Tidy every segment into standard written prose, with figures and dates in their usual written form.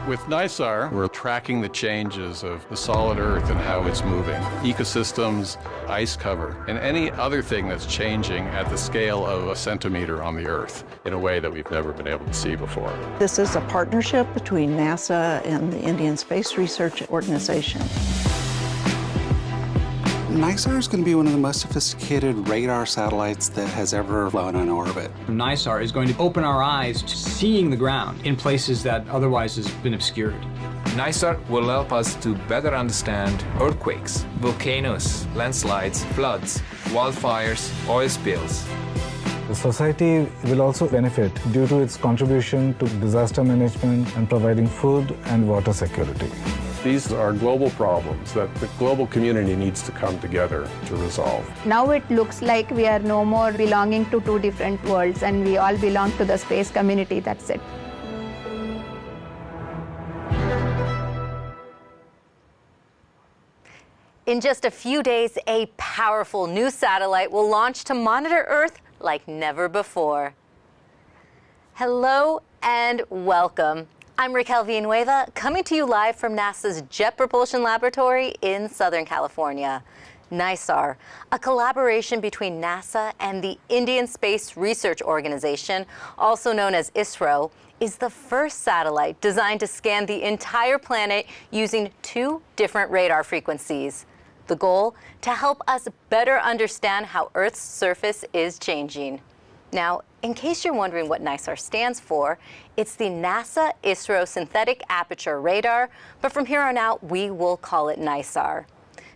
With NISAR, we're tracking the changes of the solid Earth and how it's moving, ecosystems, ice cover, and any other thing that's changing at the scale of a centimeter on the Earth in a way that we've never been able to see before. This is a partnership between NASA and the Indian Space Research Organization. NISAR is going to be one of the most sophisticated radar satellites that has ever flown in orbit. NISAR is going to open our eyes to seeing the ground in places that otherwise has been obscured. NISAR will help us to better understand earthquakes, volcanoes, landslides, floods, wildfires, oil spills. The society will also benefit due to its contribution to disaster management and providing food and water security. These are global problems that the global community needs to come together to resolve. Now it looks like we are no more belonging to two different worlds and we all belong to the space community, that's it. In just a few days, a powerful new satellite will launch to monitor Earth like never before. Hello and welcome. I'm Raquel Villanueva, coming to you live from NASA's Jet Propulsion Laboratory in Southern California. NISAR, a collaboration between NASA and the Indian Space Research Organization, also known as ISRO, is the first satellite designed to scan the entire planet using two different radar frequencies. The goal, to help us better understand how Earth's surface is changing. Now, in case you're wondering what NISAR stands for, it's the NASA-ISRO Synthetic Aperture Radar, but from here on out, we will call it NISAR.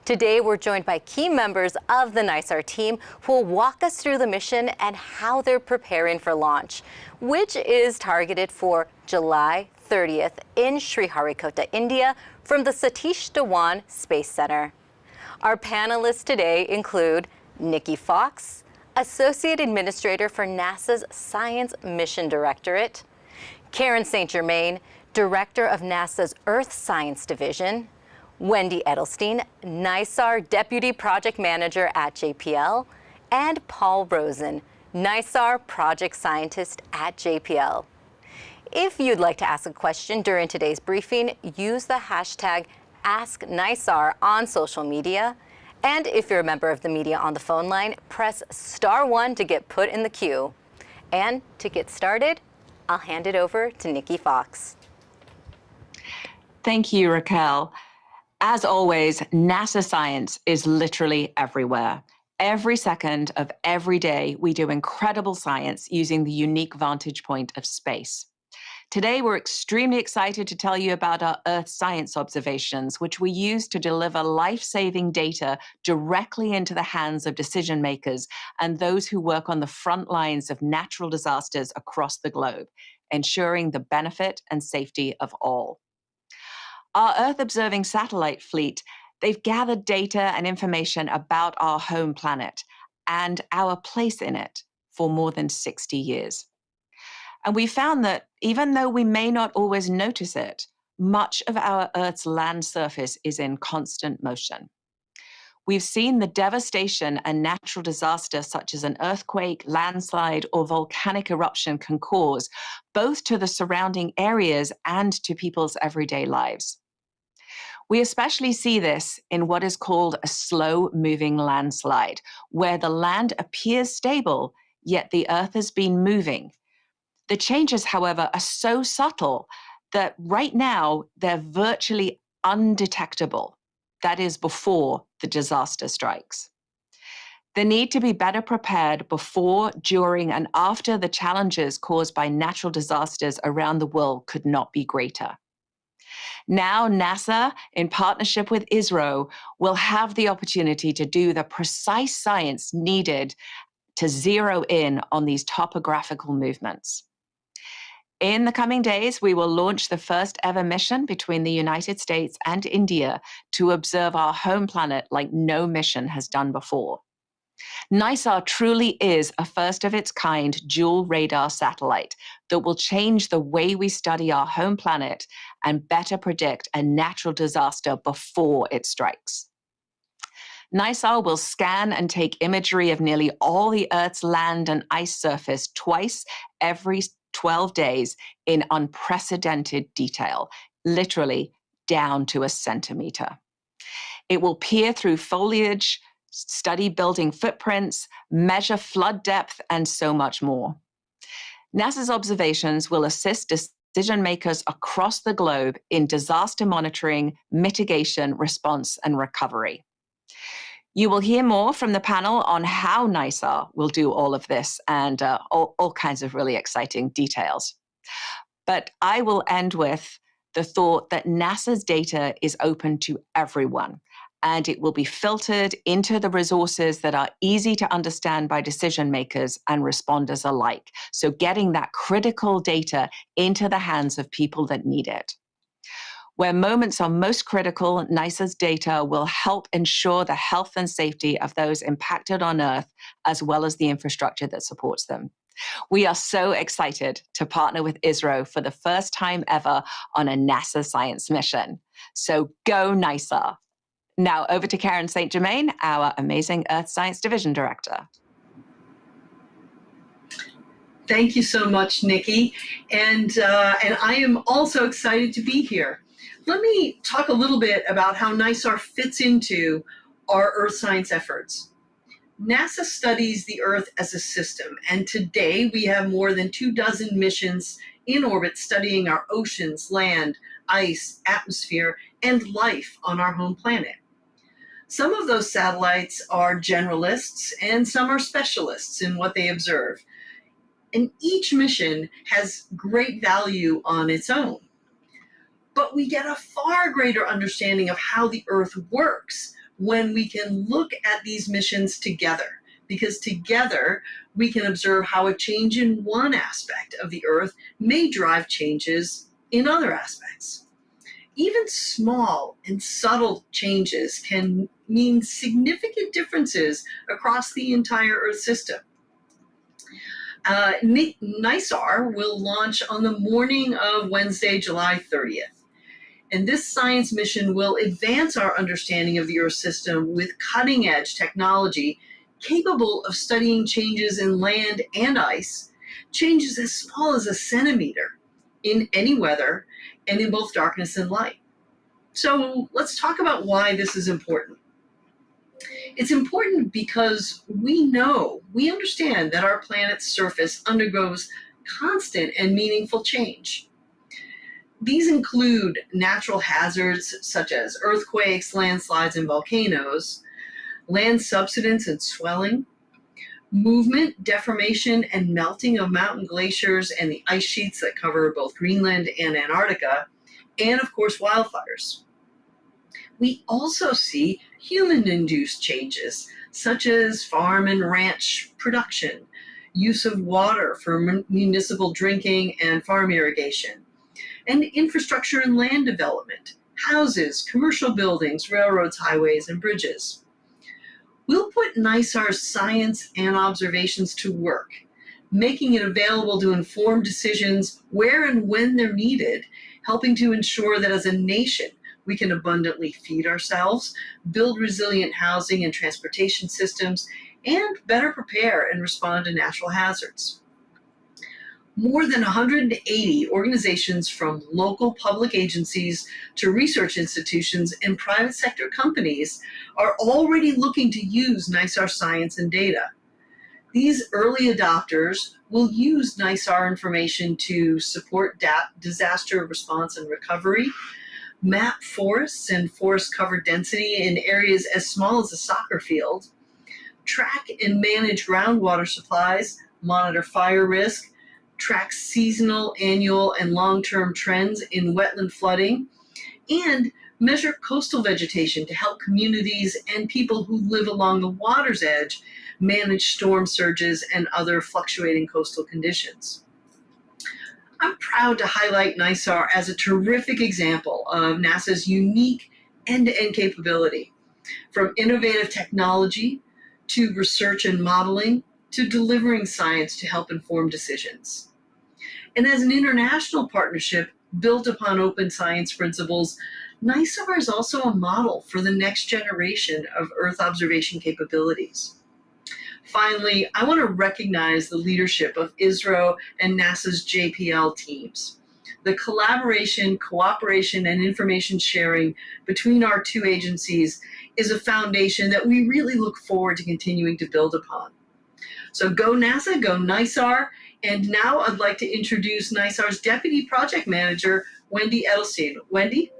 Today, we're joined by key members of the NISAR team who will walk us through the mission and how they're preparing for launch, which is targeted for July 30th in Sriharikota, India, from the Satish Dhawan Space Center. Our panelists today include Nikki Fox, Associate Administrator for NASA's Science Mission Directorate, Karen St. Germain, Director of NASA's Earth Science Division, Wendy Edelstein, NISAR Deputy Project Manager at JPL, and Paul Rosen, NISAR Project Scientist at JPL. If you'd like to ask a question during today's briefing, use the hashtag AskNISAR on social media. And if you're a member of the media on the phone line, press *1 to get put in the queue. And to get started, I'll hand it over to Nikki Fox. Thank you, Raquel. As always, NASA science is literally everywhere. Every second of every day, we do incredible science using the unique vantage point of space. Today, we're extremely excited to tell you about our Earth science observations, which we use to deliver life-saving data directly into the hands of decision makers and those who work on the front lines of natural disasters across the globe, ensuring the benefit and safety of all. Our Earth-observing satellite fleet, they've gathered data and information about our home planet and our place in it for more than 60 years. And we found that even though we may not always notice it, much of our Earth's land surface is in constant motion. We've seen the devastation a natural disaster such as an earthquake, landslide, or volcanic eruption can cause, both to the surrounding areas and to people's everyday lives. We especially see this in what is called a slow-moving landslide, where the land appears stable, yet the Earth has been moving. The changes, however, are so subtle that right now they're virtually undetectable. That is before the disaster strikes. The need to be better prepared before, during, and after the challenges caused by natural disasters around the world could not be greater. Now, NASA, in partnership with ISRO, will have the opportunity to do the precise science needed to zero in on these topographical movements. In the coming days, we will launch the first ever mission between the United States and India to observe our home planet like no mission has done before. NISAR truly is a first of its kind dual radar satellite that will change the way we study our home planet and better predict a natural disaster before it strikes. NISAR will scan and take imagery of nearly all the Earth's land and ice surface twice every 12 days in unprecedented detail, literally down to a centimeter. It will peer through foliage, study building footprints, measure flood depth, and so much more. NASA's observations will assist decision makers across the globe in disaster monitoring, mitigation, response, and recovery. You will hear more from the panel on how NISAR will do all of this and all kinds of really exciting details. But I will end with the thought that NASA's data is open to everyone, and it will be filtered into the resources that are easy to understand by decision makers and responders alike. So getting that critical data into the hands of people that need it. Where moments are most critical, NISA's data will help ensure the health and safety of those impacted on Earth, as well as the infrastructure that supports them. We are so excited to partner with ISRO for the first time ever on a NASA science mission. So go NISAR. Now over to Karen St. Germain, our amazing Earth Science Division Director. Thank you so much, Nikki. And I am also excited to be here. Let me talk a little bit about how NISAR fits into our Earth science efforts. NASA studies the Earth as a system, and today we have more than 24 missions in orbit studying our oceans, land, ice, atmosphere, and life on our home planet. Some of those satellites are generalists, and some are specialists in what they observe. And each mission has great value on its own. But we get a far greater understanding of how the Earth works when we can look at these missions together, because together we can observe how a change in one aspect of the Earth may drive changes in other aspects. Even small and subtle changes can mean significant differences across the entire Earth system. NISAR will launch on the morning of Wednesday, July 30th. And this science mission will advance our understanding of the Earth system with cutting-edge technology capable of studying changes in land and ice, changes as small as a centimeter in any weather and in both darkness and light. So let's talk about why this is important. It's important because we understand that our planet's surface undergoes constant and meaningful change. These include natural hazards such as earthquakes, landslides, and volcanoes, land subsidence and swelling, movement, deformation, and melting of mountain glaciers and the ice sheets that cover both Greenland and Antarctica, and of course wildfires. We also see human-induced changes such as farm and ranch production, use of water for municipal drinking and farm irrigation, and infrastructure and land development, houses, commercial buildings, railroads, highways, and bridges. We'll put NISAR's science and observations to work, making it available to inform decisions where and when they're needed, helping to ensure that as a nation, we can abundantly feed ourselves, build resilient housing and transportation systems, and better prepare and respond to natural hazards. More than 180 organizations from local public agencies to research institutions and private sector companies are already looking to use NISAR science and data. These early adopters will use NISAR information to support disaster response and recovery, map forests and forest cover density in areas as small as a soccer field, track and manage groundwater supplies, monitor fire risk, track seasonal, annual, and long-term trends in wetland flooding, and measure coastal vegetation to help communities and people who live along the water's edge manage storm surges and other fluctuating coastal conditions. I'm proud to highlight NISAR as a terrific example of NASA's unique end-to-end capability, from innovative technology to research and modeling to delivering science to help inform decisions. And as an international partnership built upon open science principles, NISAR is also a model for the next generation of Earth observation capabilities. Finally, I want to recognize the leadership of ISRO and NASA's JPL teams. The collaboration, cooperation, and information sharing between our two agencies is a foundation that we really look forward to continuing to build upon. So go NASA, go NISAR, and now I'd like to introduce NISAR's Deputy Project Manager, Wendy Edelstein. Wendy?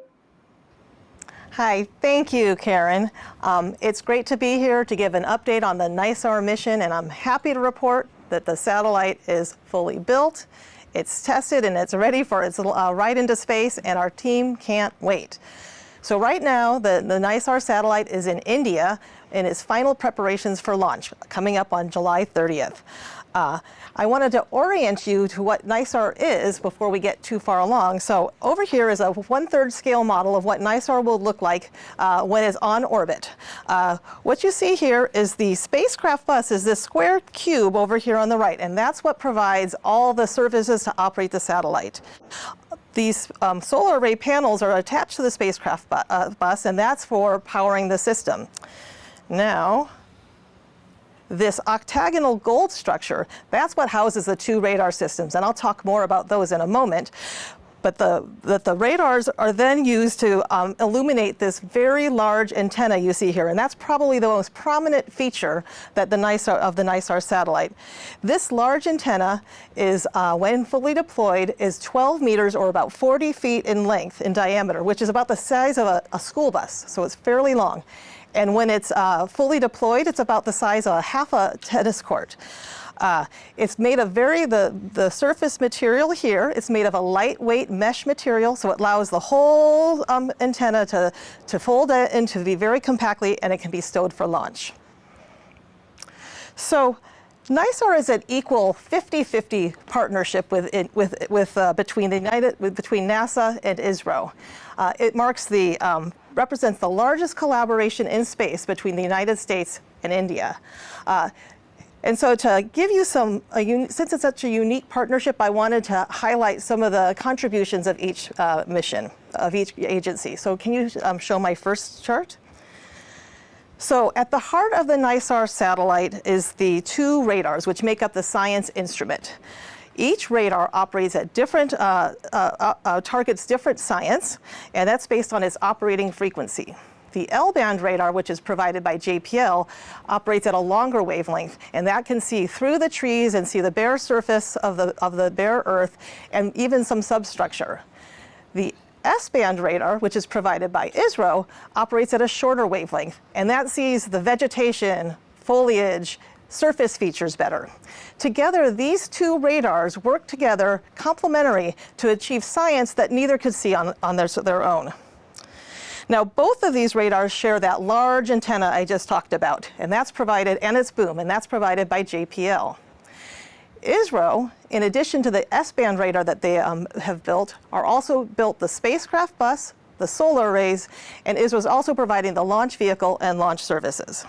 Hi, thank you, Karen. It's great to be here to give an update on the NISAR mission, and I'm happy to report that the satellite is fully built, it's tested, and it's ready for its ride into space, and our team can't wait. So right now, the NISAR satellite is in India in its final preparations for launch, coming up on July 30th. I wanted to orient you to what NISAR is before we get too far along. So over here is a 1/3 scale model of what NISAR will look like when it's on orbit. What you see here is the spacecraft bus is this square cube over here on the right, and that's what provides all the services to operate the satellite. These solar array panels are attached to the spacecraft bus, and that's for powering the system. Now, this octagonal gold structure, that's what houses the two radar systems, and I'll talk more about those in a moment. But the radars are then used to illuminate this very large antenna you see here, and that's probably the most prominent feature that the NISAR satellite. This large antenna is, when fully deployed, is 12 meters or about 40 feet in length, in diameter, which is about the size of a school bus, so it's fairly long. And when it's fully deployed, it's about the size of half a tennis court. It's made of the surface material here, it's made of a lightweight mesh material, so it allows the whole antenna to fold in to be very compactly, and it can be stowed for launch. So NISAR is an equal 50-50 partnership between NASA and ISRO. It represents the largest collaboration in space between the United States and India. And so to give you since it's such a unique partnership, I wanted to highlight some of the contributions of each mission, of each agency. So can you show my first chart? So at the heart of the NISAR satellite is the two radars, which make up the science instrument. Each radar operates at targets different science, and that's based on its operating frequency. The L-band radar, which is provided by JPL, operates at a longer wavelength, and that can see through the trees and see the bare surface of the bare Earth and even some substructure. The S-band radar, which is provided by ISRO, operates at a shorter wavelength, and that sees the vegetation, foliage, surface features better. Together, these two radars work together complementary to achieve science that neither could see on their own. Now, both of these radars share that large antenna I just talked about, and that's provided, and its boom, and that's provided by JPL. ISRO, in addition to the S-band radar that they have built, also built the spacecraft bus, the solar arrays, and ISRO is also providing the launch vehicle and launch services.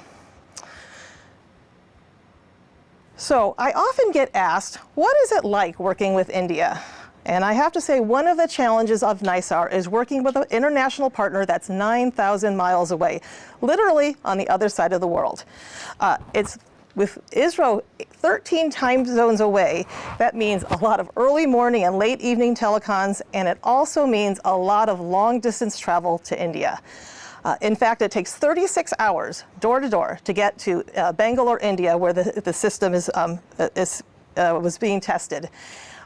So I often get asked, what is it like working with India? And I have to say, one of the challenges of NISAR is working with an international partner that's 9,000 miles away, literally on the other side of the world. It's with ISRO 13 time zones away. That means a lot of early morning and late evening telecons, and it also means a lot of long distance travel to India. In fact, it takes 36 hours door to door to get to Bangalore, India, where the system was being tested.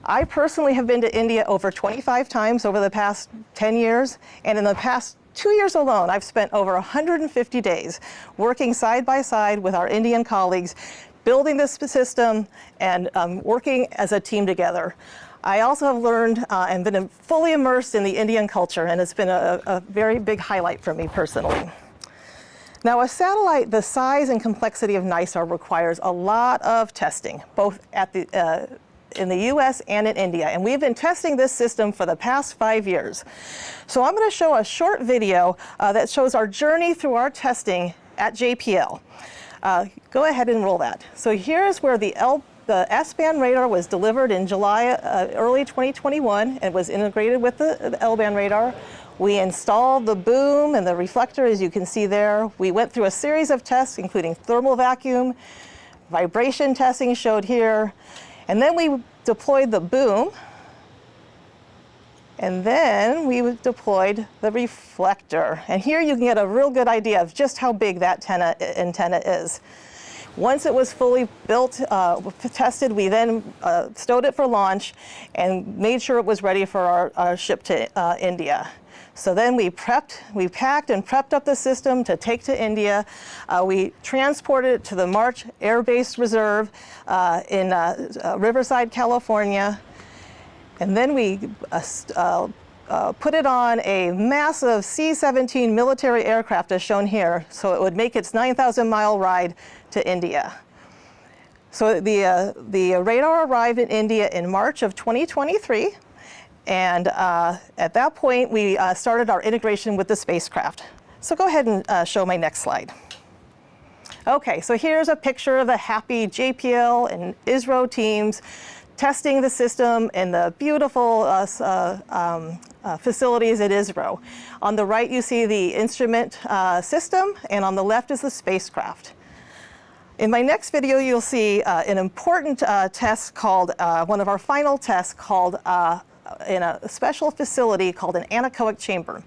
I personally have been to India over 25 times over the past 10 years, and in the past 2 years alone, I've spent over 150 days working side by side with our Indian colleagues, building this system and working as a team together. I also have learned and been fully immersed in the Indian culture, and it's been a very big highlight for me personally. Now, a satellite the size and complexity of NISAR requires a lot of testing, both in the US and in India, and we've been testing this system for the past 5 years. So I'm going to show a short video that shows our journey through our testing at JPL. Go ahead and roll that. So here's where the S-band radar was delivered in July, early 2021, and was integrated with the L-band radar. We installed the boom and the reflector, as you can see there. We went through a series of tests, including thermal vacuum, vibration testing showed here, and then we deployed the boom. And then we deployed the reflector. And here you can get a real good idea of just how big that antenna is. Once it was fully built, tested, we then stowed it for launch and made sure it was ready for our ship to India. So then we packed and prepped up the system to take to India. We transported it to the March Air Base Reserve in Riverside, California. And then we put it on a massive C-17 military aircraft as shown here, so it would make its 9,000-mile ride to India. So the radar arrived in India in March of 2023, and at that point we started our integration with the spacecraft. So go ahead and show my next slide. Okay, so here's a picture of the happy JPL and ISRO teams testing the system in the beautiful facilities at ISRO. On the right you see the instrument system, and on the left is the spacecraft. In my next video you'll see an important test called, one of our final tests called in a special facility called an anechoic chamber.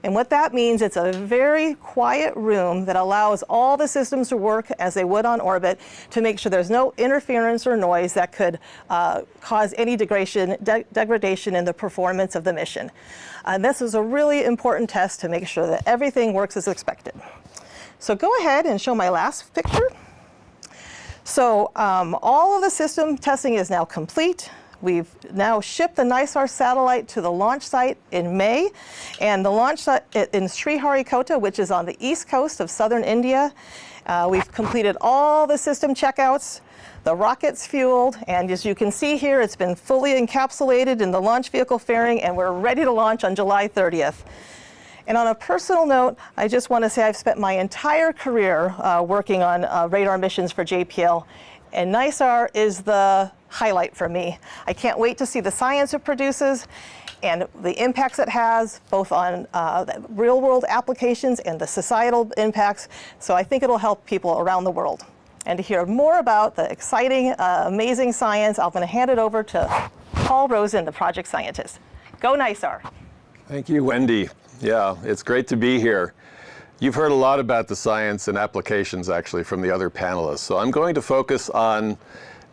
And what that means, it's a very quiet room that allows all the systems to work as they would on orbit to make sure there's no interference or noise that could cause any degradation in the performance of the mission. And this is a really important test to make sure that everything works as expected. So go ahead and show my last picture. So all of the system testing is now complete. We've now shipped the NISAR satellite to the launch site in May, and the launch site in Sriharikota, which is on the east coast of southern India. We've completed all the system checkouts, the rocket's fueled, and as you can see here, it's been fully encapsulated in the launch vehicle fairing, and we're ready to launch on July 30th. And on a personal note, I just want to say I've spent my entire career working on radar missions for JPL, and NISAR is the highlight for me. I can't wait to see the science it produces and the impacts it has, both on real-world applications and the societal impacts. So I think it'll help people around the world. And to hear more about the exciting, amazing science, I'm going to hand it over to Paul Rosen, the project scientist. Go NISAR. Thank you, Wendy. Yeah, it's great to be here. You've heard a lot about the science and applications, actually, from the other panelists. So I'm going to focus on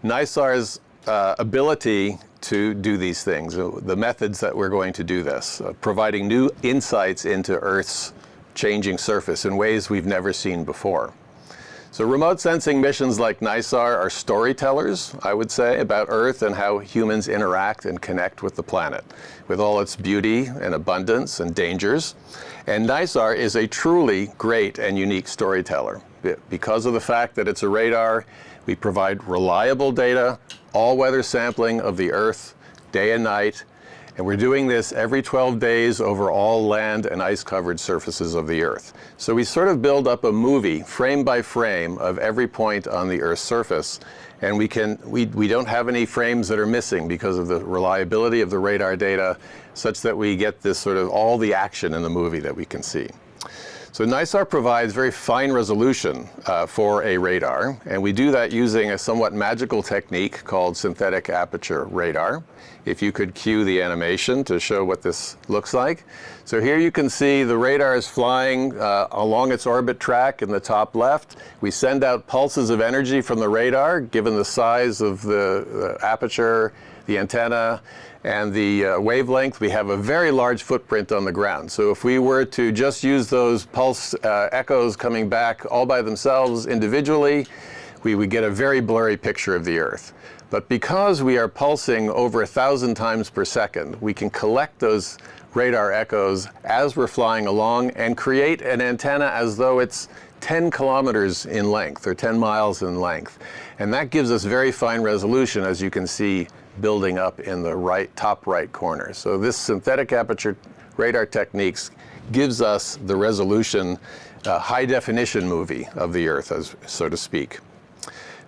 NISAR's ability to do these things, the methods that we're going to do this, providing new insights into Earth's changing surface in ways we've never seen before. So remote sensing missions like NISAR are storytellers, I would say, about Earth and how humans interact and connect with the planet, with all its beauty and abundance and dangers. And NISAR is a truly great and unique storyteller. Because of the fact that it's a radar, we provide reliable data, all-weather sampling of the Earth, day and night, and we're doing this every 12 days over all land and ice-covered surfaces of the Earth. So we sort of build up a movie, frame by frame, of every point on the Earth's surface, and we don't have any frames that are missing because of the reliability of the radar data, such that we get this sort of all the action in the movie that we can see. So NISAR provides very fine resolution for a radar, and we do that using a somewhat magical technique called synthetic aperture radar. If you could cue the animation to show what this looks like. So here you can see the radar is flying along its orbit track in the top left. We send out pulses of energy from the radar, given the size of the aperture, the antenna, and the wavelength. We have a very large footprint on the ground. So if we were to just use those pulse echoes coming back all by themselves individually, we would get a very blurry picture of the Earth. But because we are pulsing over 1,000 times per second, we can collect those radar echoes as we're flying along and create an antenna as though it's 10 kilometers in length or 10 miles in length. And that gives us very fine resolution, as you can see building up in the top right corner. So this synthetic aperture radar techniques gives us the resolution, high definition movie of the Earth, so to speak.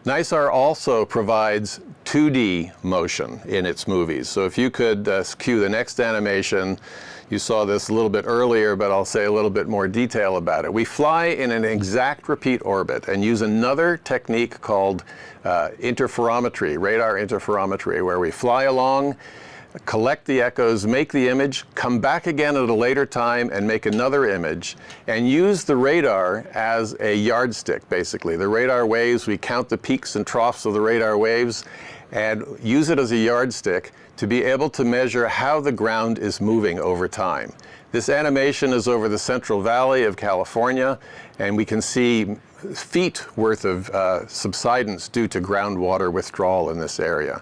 NISAR also provides 2D motion in its movies. So if you could cue the next animation, you saw this a little bit earlier, but I'll say a little bit more detail about it. We fly in an exact repeat orbit and use another technique called interferometry, radar interferometry, where we fly along collect the echoes, make the image, come back again at a later time and make another image, and use the radar as a yardstick, basically. The radar waves, we count the peaks and troughs of the radar waves and use it as a yardstick to be able to measure how the ground is moving over time. This animation is over the Central Valley of California, and we can see feet worth of subsidence due to groundwater withdrawal in this area.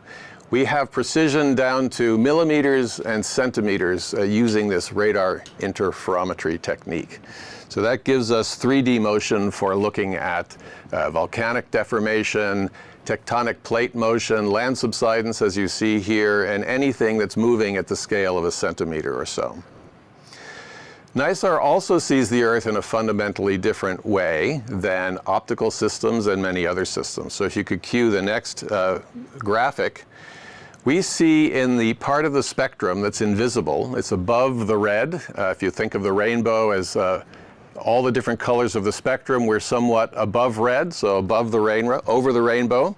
We have precision down to millimeters and centimeters using this radar interferometry technique. So that gives us 3D motion for looking at volcanic deformation, tectonic plate motion, land subsidence as you see here, and anything that's moving at the scale of a centimeter or so. NISAR also sees the Earth in a fundamentally different way than optical systems and many other systems. So if you could cue the next graphic, we see in the part of the spectrum that's invisible, it's above the red. If you think of the rainbow as all the different colors of the spectrum, we're somewhat above red, so above the over the rainbow.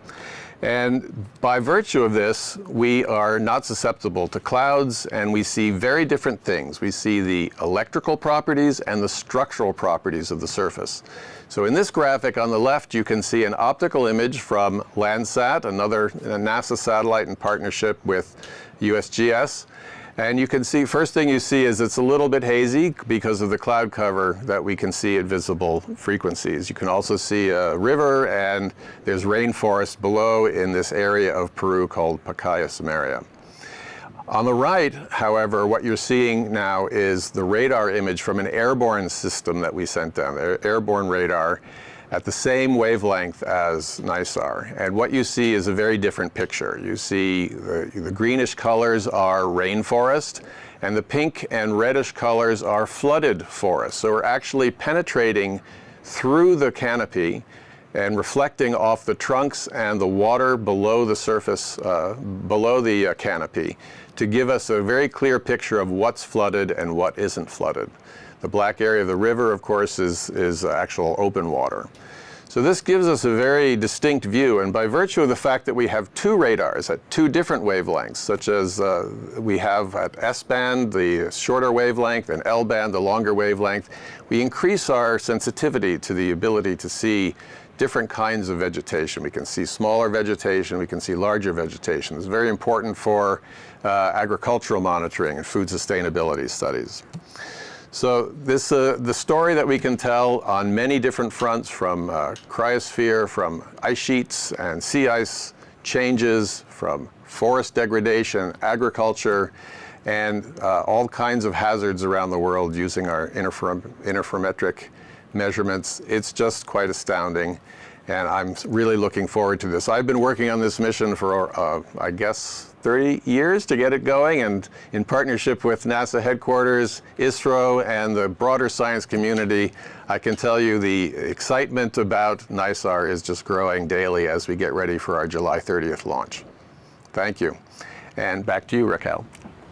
And by virtue of this, we are not susceptible to clouds, and we see very different things. We see the electrical properties and the structural properties of the surface. So in this graphic on the left, you can see an optical image from Landsat, another NASA satellite in partnership with USGS. And you can see, first thing you see is it's a little bit hazy because of the cloud cover that we can see at visible frequencies. You can also see a river, and there's rainforest below in this area of Peru called Pacaya Samaria. On the right, however, what you're seeing now is the radar image from an airborne system that we sent down there, airborne radar, at the same wavelength as NISAR. And what you see is a very different picture. You see the greenish colors are rainforest, and the pink and reddish colors are flooded forest. So we're actually penetrating through the canopy and reflecting off the trunks and the water below the surface, below the canopy, to give us a very clear picture of what's flooded and what isn't flooded. The black area of the river, of course, is actual open water. So this gives us a very distinct view, and by virtue of the fact that we have two radars at two different wavelengths, such as we have at S-band, the shorter wavelength, and L-band, the longer wavelength, we increase our sensitivity to the ability to see different kinds of vegetation. We can see smaller vegetation, we can see larger vegetation. It's very important for agricultural monitoring and food sustainability studies. So this, the story that we can tell on many different fronts, from cryosphere, from ice sheets and sea ice changes, from forest degradation, agriculture, and all kinds of hazards around the world using our interferometric measurements. It's just quite astounding, and I'm really looking forward to this. I've been working on this mission for, I guess, 30 years to get it going, and in partnership with NASA headquarters, ISRO, and the broader science community, I can tell you the excitement about NISAR is just growing daily as we get ready for our July 30th launch. Thank you. And back to you, Raquel.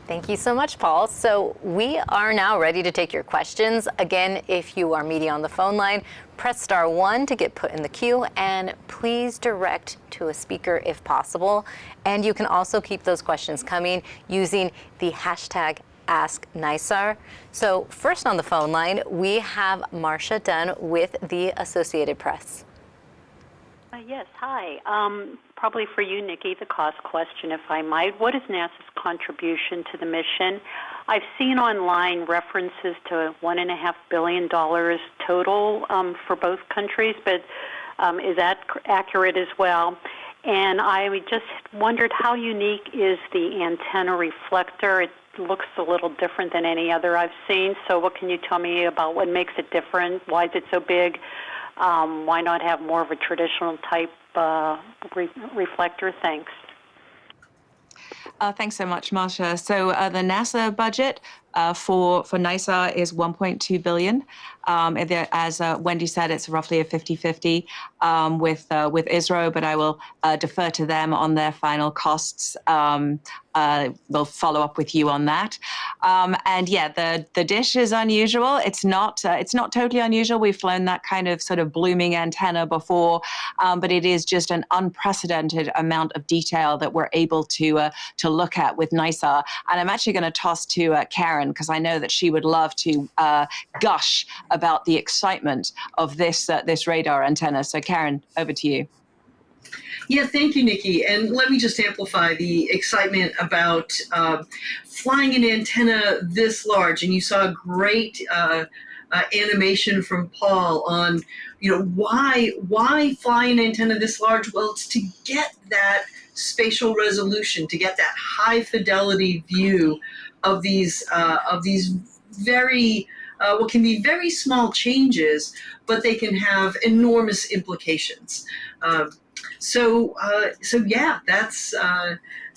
Thank you so much, Paul. So we are now ready to take your questions. Again, if you are meeting on the phone line, press *1 to get put in the queue, and please direct to a speaker if possible. And you can also keep those questions coming using the hashtag #AskNISAR. So first on the phone line, we have Marcia Dunn with the Associated Press. Yes, hi. Probably for you, Nikki, the cost question, if I might. What is NASA's contribution to the mission? I've seen online references to $1.5 billion total for both countries, but is that accurate as well? And I just wondered, how unique is the antenna reflector? It looks a little different than any other I've seen, so what can you tell me about what makes it different? Why is it so big? Why not have more of a traditional type reflector? Thanks. Thanks so much, Marcia. So the NASA budget for NISAR is $1.2 billion. As Wendy said, it's roughly a 50-50 with ISRO, but I will defer to them on their final costs. We'll follow up with you on that. And yeah, the dish is unusual. It's not totally unusual. We've flown that kind of sort of blooming antenna before, but it is just an unprecedented amount of detail that we're able to look at with NISAR. And I'm actually going to toss to Karen, because I know that she would love to gush about the excitement of this radar antenna. So Karen, over to you. Yeah, thank you, Nikki. And let me just amplify the excitement about flying an antenna this large. And you saw a great animation from Paul on, why fly an antenna this large? Well, it's to get that spatial resolution, to get that high fidelity view of these very what can be very small changes, but they can have enormous implications. So yeah, that's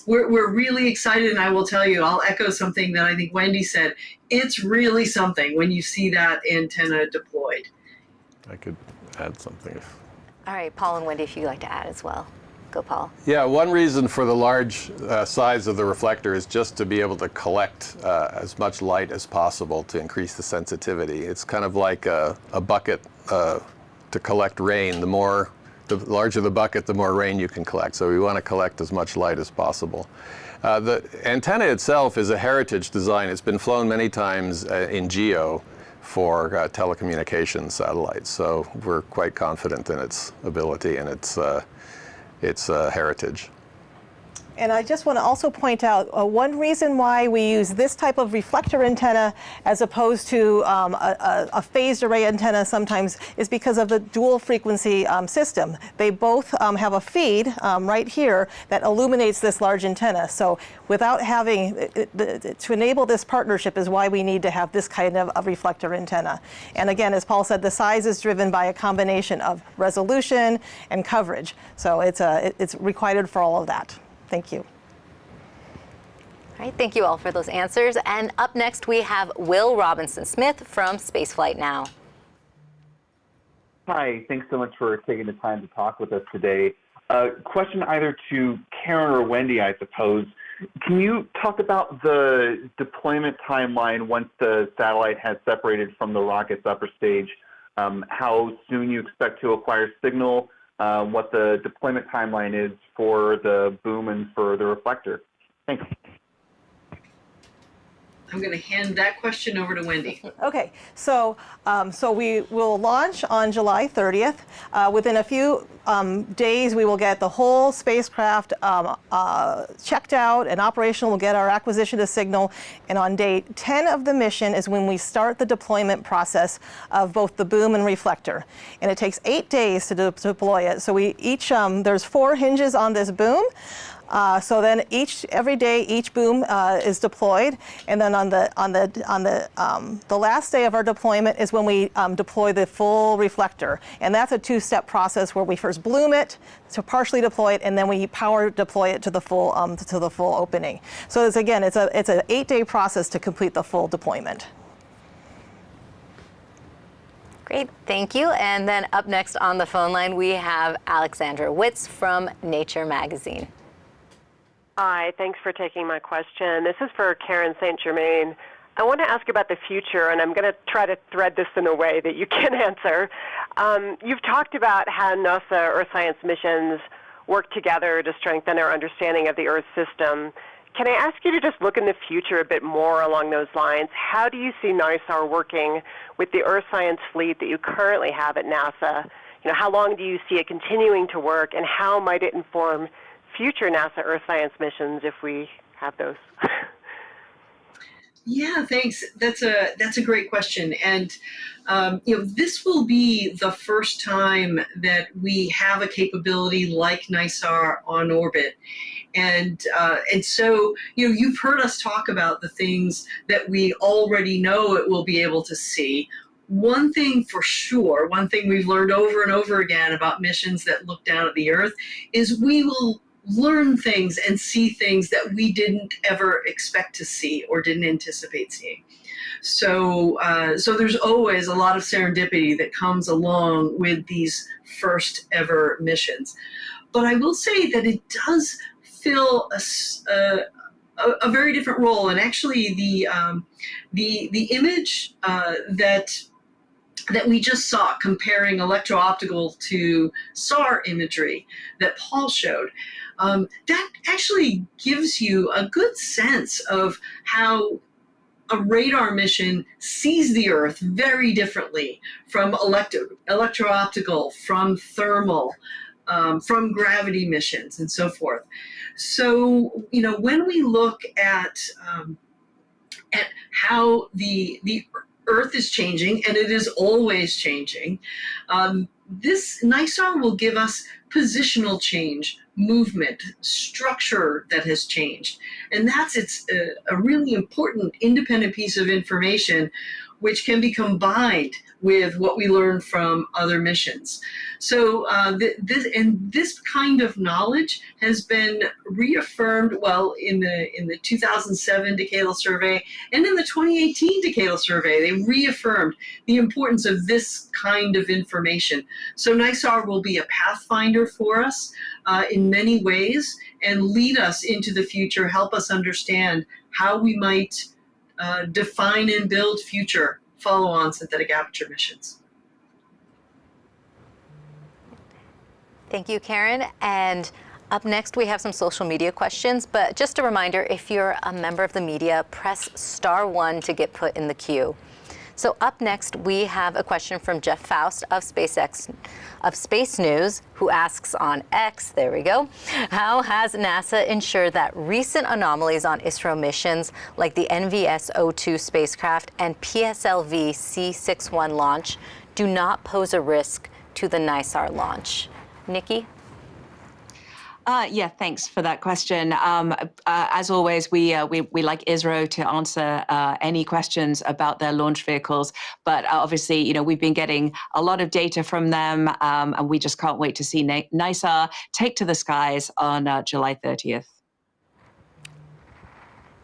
we're really excited, and I will tell you, I'll echo something that I think Wendy said. It's really something when you see that antenna deployed. I could add something. All right, Paul and Wendy, if you'd like to add as well. Go, Paul. Yeah, one reason for the large size of the reflector is just to be able to collect as much light as possible to increase the sensitivity. It's kind of like a bucket to collect rain. The larger the bucket, the more rain you can collect. So we want to collect as much light as possible. The antenna itself is a heritage design. It's been flown many times in GEO for telecommunications satellites. So we're quite confident in its ability and its heritage. And I just want to also point out one reason why we use this type of reflector antenna as opposed to a phased array antenna sometimes is because of the dual frequency system. They both have a feed right here that illuminates this large antenna. So without having, to enable this partnership is why we need to have this kind of a reflector antenna. And again, as Paul said, the size is driven by a combination of resolution and coverage. So it's required for all of that. Thank you. All right, thank you all for those answers. And up next, we have Will Robinson-Smith from Spaceflight Now. Hi, thanks so much for taking the time to talk with us today. Question either to Karen or Wendy, I suppose. Can you talk about the deployment timeline once the satellite has separated from the rocket's upper stage? How soon you expect to acquire signal? What the deployment timeline is for the boom and for the reflector. Thanks. I'm going to hand that question over to Wendy. Okay, so we will launch on July 30th. Within a few days, we will get the whole spacecraft checked out and operational. We'll get our acquisition of signal. And on day 10 of the mission is when we start the deployment process of both the boom and reflector. And it takes 8 days to deploy it. So there's 4 hinges on this boom. So then every day each boom is deployed, and then on the last day of our deployment is when we deploy the full reflector, and that's a 2-step process where we first bloom it to partially deploy it, and then we power deploy it to the full opening. So it's an 8-day process to complete the full deployment. Great, thank you. And then up next on the phone line we have Alexandra Witz from Nature magazine. Hi, thanks for taking my question. This is for Karen St. Germain. I want to ask about the future, and I'm going to try to thread this in a way that you can answer. You've talked about how NASA Earth science missions work together to strengthen our understanding of the Earth system. Can I ask you to just look in the future a bit more along those lines? How do you see NISAR working with the Earth science fleet that you currently have at NASA? How long do you see it continuing to work, and how might it inform future NASA Earth science missions if we have those? Yeah, thanks. That's a great question, and this will be the first time that we have a capability like NISAR on orbit, and so you've heard us talk about the things that we already know it will be able to see. One thing for sure, one thing we've learned over and over again about missions that look down at the Earth is we will learn things and see things that we didn't ever expect to see or didn't anticipate seeing. So there's always a lot of serendipity that comes along with these first ever missions. But I will say that it does fill a very different role. And actually the image that we just saw comparing electro-optical to SAR imagery that Paul showed, that actually gives you a good sense of how a radar mission sees the Earth very differently from electro-optical, from thermal, from gravity missions, and so forth. So, when we look at how the Earth is changing, and it is always changing, this NISAR will give us positional change, movement, structure that has changed. And that's a really important independent piece of information which can be combined with what we learn from other missions. So this kind of knowledge has been reaffirmed, well, in the 2007 Decadal Survey and in the 2018 Decadal Survey. They reaffirmed the importance of this kind of information. So NISAR will be a pathfinder for us in many ways and lead us into the future, help us understand how we might define and build future follow-on synthetic aperture missions. Thank you, Karen. And up next, we have some social media questions. But just a reminder, if you're a member of the media, press *1 to get put in the queue. So up next, we have a question from Jeff Faust of Space News, who asks on X, there we go, how has NASA ensured that recent anomalies on ISRO missions, like the NVS-02 spacecraft and PSLV C61 launch, do not pose a risk to the NISAR launch? Nikki? Yeah, thanks for that question. As always, we like ISRO to answer any questions about their launch vehicles. But obviously, we've been getting a lot of data from them, and we just can't wait to see NISAR take to the skies on July 30th.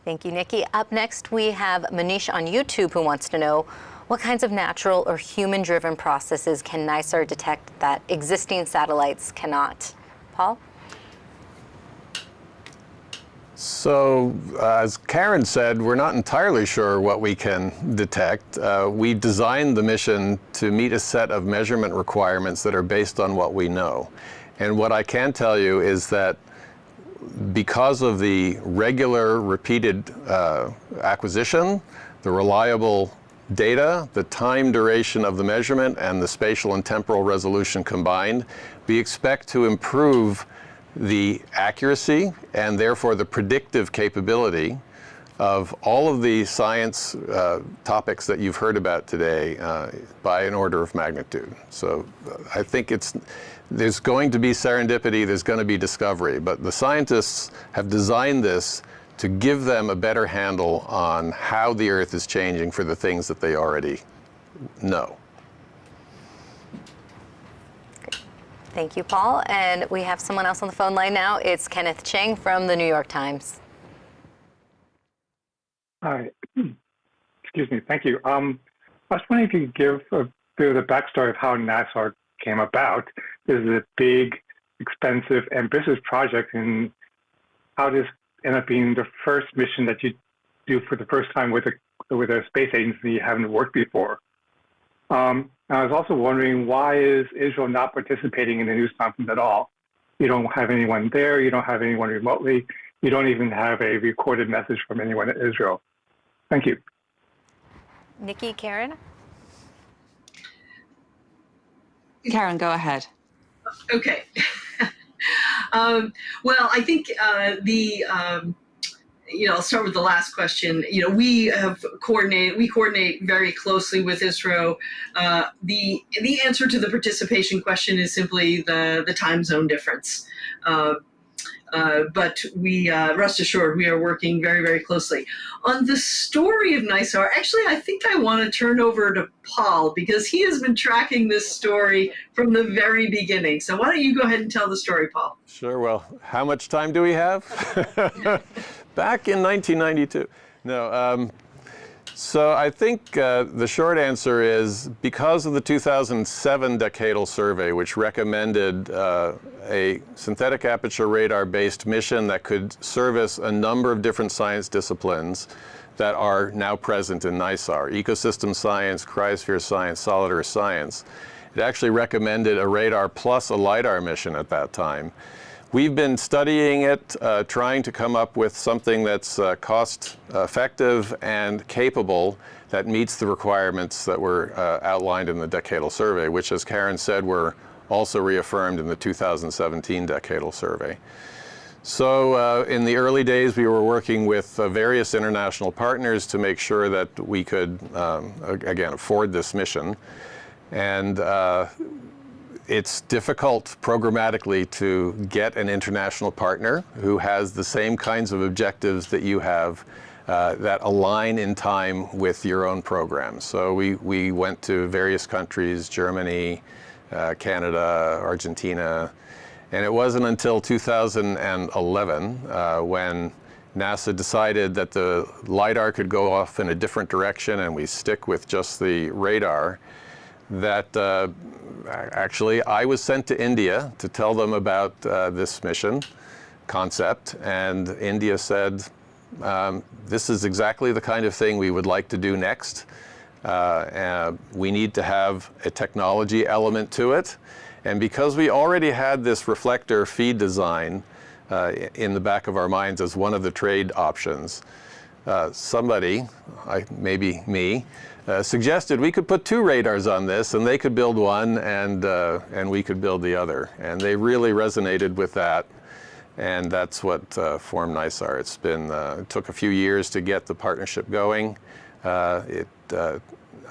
Thank you, Nikki. Up next, we have Manish on YouTube, who wants to know, what kinds of natural or human-driven processes can NISAR detect that existing satellites cannot? Paul? So, as Karen said, we're not entirely sure what we can detect. We designed the mission to meet a set of measurement requirements that are based on what we know. And what I can tell you is that because of the regular, repeated acquisition, the reliable data, the time duration of the measurement, and the spatial and temporal resolution combined, we expect to improve the accuracy and therefore the predictive capability of all of the science topics that you've heard about today by an order of magnitude. So I think there's going to be serendipity, there's going to be discovery, but the scientists have designed this to give them a better handle on how the Earth is changing for the things that they already know. Thank you, Paul. And we have someone else on the phone line now. It's Kenneth Chang from the New York Times. Hi. Excuse me. Thank you. I was wondering if you could give a bit of the backstory of how NISAR came about. This is a big, expensive, ambitious project, and how this ended up being the first mission that you do for the first time with a space agency you haven't worked before. I was also wondering, why is Israel not participating in the news conference at all? You don't have anyone there, you don't have anyone remotely, you don't even have a recorded message from anyone in Israel. Thank you. Nikki, Karen? Karen, go ahead. Okay. Well, I think I'll start with the last question. We coordinate very closely with ISRO. The answer to the participation question is simply the time zone difference. But we rest assured we are working very, very closely. On the story of NISAR, actually, I think I want to turn over to Paul because he has been tracking this story from the very beginning. So why don't you go ahead and tell the story, Paul? Sure. Well, how much time do we have? Back in 1992. No. So I think the short answer is because of the 2007 decadal survey, which recommended a synthetic aperture radar-based mission that could service a number of different science disciplines that are now present in NISAR: ecosystem science, cryosphere science, solid earth science. It actually recommended a radar plus a LiDAR mission at that time. We've been studying it, trying to come up with something that's cost-effective and capable that meets the requirements that were outlined in the decadal survey, which, as Karen said, were also reaffirmed in the 2017 decadal survey. So in the early days, we were working with various international partners to make sure that we could, again, afford this mission. And it's difficult programmatically to get an international partner who has the same kinds of objectives that you have that align in time with your own program. So we went to various countries: Germany, Canada, Argentina, and it wasn't until 2011 when NASA decided that the LiDAR could go off in a different direction and we stick with just the radar, that actually I was sent to India to tell them about this mission concept, and India said, this is exactly the kind of thing we would like to do next. We need to have a technology element to it, and because we already had this reflector feed design in the back of our minds as one of the trade options, somebody, maybe me, suggested we could put two radars on this, and they could build one, and we could build the other. And they really resonated with that, and that's what formed NISAR. It's been it took a few years to get the partnership going. I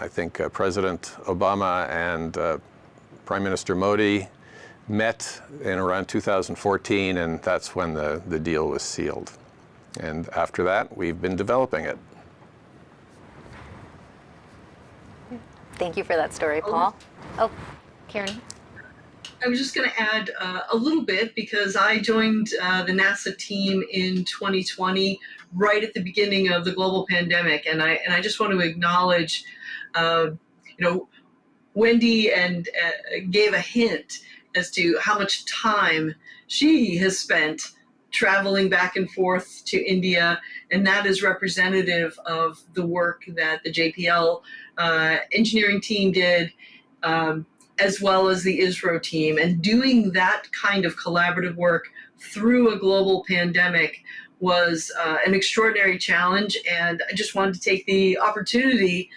think President Obama and Prime Minister Modi met in around 2014, and that's when the deal was sealed. And after that, we've been developing it. Thank you for that story, Paul. Oh, Karen. I was just going to add a little bit because I joined the NASA team in 2020, right at the beginning of the global pandemic, and I just want to acknowledge, Wendy and gave a hint as to how much time she has spent traveling back and forth to India, and that is representative of the work that the JPL engineering team did, as well as the ISRO team. And doing that kind of collaborative work through a global pandemic was an extraordinary challenge, and I just wanted to take the opportunity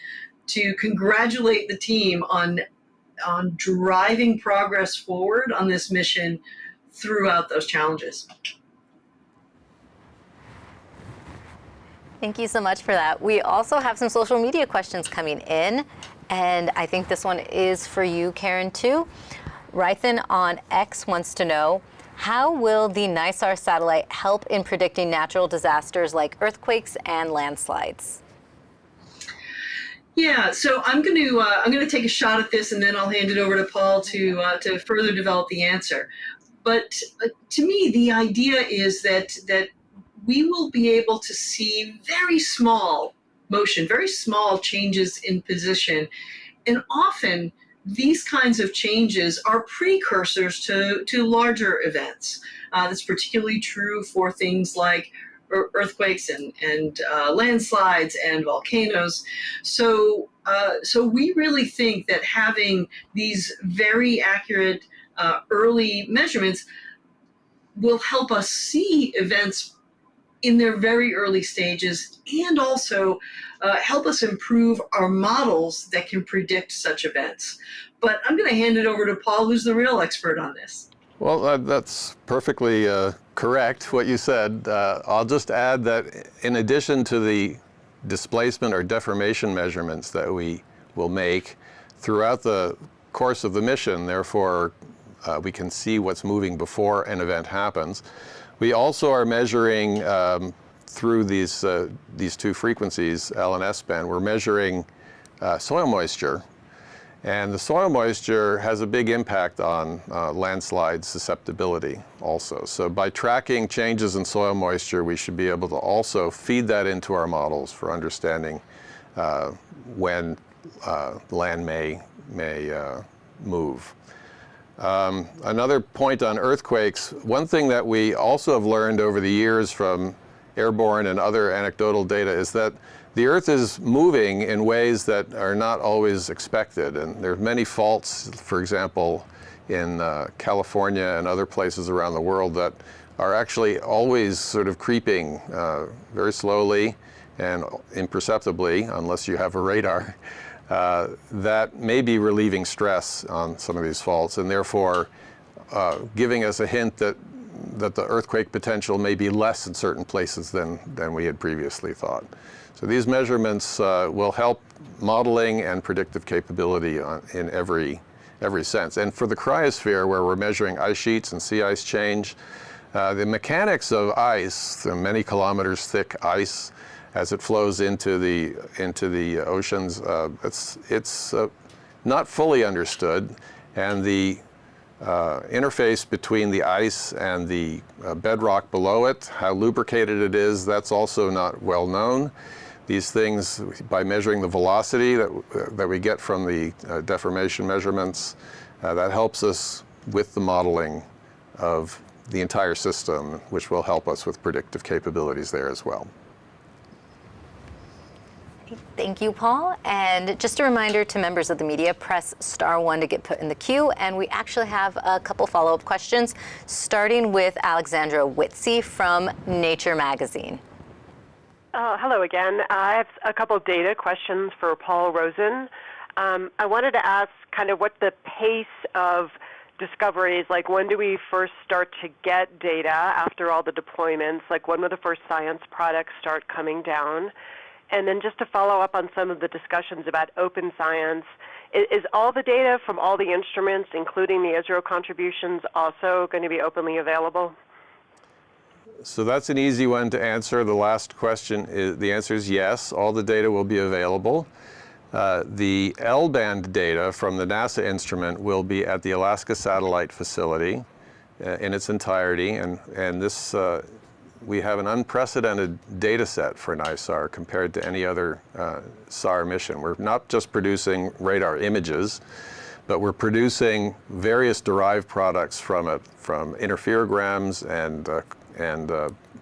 to congratulate the team on driving progress forward on this mission throughout those challenges. Thank you so much for that. We also have some social media questions coming in, and I think this one is for you, Karen, too. Rythan on X wants to know, how will the NISAR satellite help in predicting natural disasters like earthquakes and landslides? Yeah, so I'm going to take a shot at this, and then I'll hand it over to Paul to further develop the answer. But to me, the idea is that we will be able to see very small motion, very small changes in position. And often these kinds of changes are precursors to larger events. That's particularly true for things like earthquakes and landslides and volcanoes. So we really think that having these very accurate early measurements will help us see events in their very early stages, and also help us improve our models that can predict such events. But I'm going to hand it over to Paul, who's the real expert on this. Well, that's perfectly correct, what you said. I'll just add that in addition to the displacement or deformation measurements that we will make throughout the course of the mission, therefore we can see what's moving before an event happens, We also are measuring through these two frequencies, L and S band, we're measuring soil moisture. And the soil moisture has a big impact on landslide susceptibility also. So by tracking changes in soil moisture, we should be able to also feed that into our models for understanding when land may move. Another point on earthquakes, one thing that we also have learned over the years from airborne and other anecdotal data is that the Earth is moving in ways that are not always expected, and there are many faults, for example, in California and other places around the world that are actually always sort of creeping very slowly and imperceptibly, unless you have a radar, that may be relieving stress on some of these faults, and therefore giving us a hint that the earthquake potential may be less in certain places than we had previously thought. So these measurements will help modeling and predictive capability in every sense. And for the cryosphere, where we're measuring ice sheets and sea ice change, the mechanics of ice, the many kilometers thick ice, as it flows into the oceans, it's not fully understood, and the interface between the ice and the bedrock below it, how lubricated it is, that's also not well known. These things, by measuring the velocity that we get from the deformation measurements, that helps us with the modeling of the entire system, which will help us with predictive capabilities there as well. Thank you, Paul. And just a reminder to members of the media, press *1 to get put in the queue. And we actually have a couple follow-up questions, starting with Alexandra Whitsey from Nature magazine. Hello again. I have a couple of data questions for Paul Rosen. I wanted to ask kind of what the pace of discoveries, like when do we first start to get data after all the deployments? Like when will the first science products start coming down? And then just to follow up on some of the discussions about open science, is all the data from all the instruments, including the ISRO contributions, also going to be openly available? So that's an easy one to answer. The last question, the answer is yes, all the data will be available. The L-band data from the NASA instrument will be at the Alaska Satellite Facility in its entirety, and this we have an unprecedented data set for NISAR compared to any other SAR mission. We're not just producing radar images, but we're producing various derived products from it, from interferograms and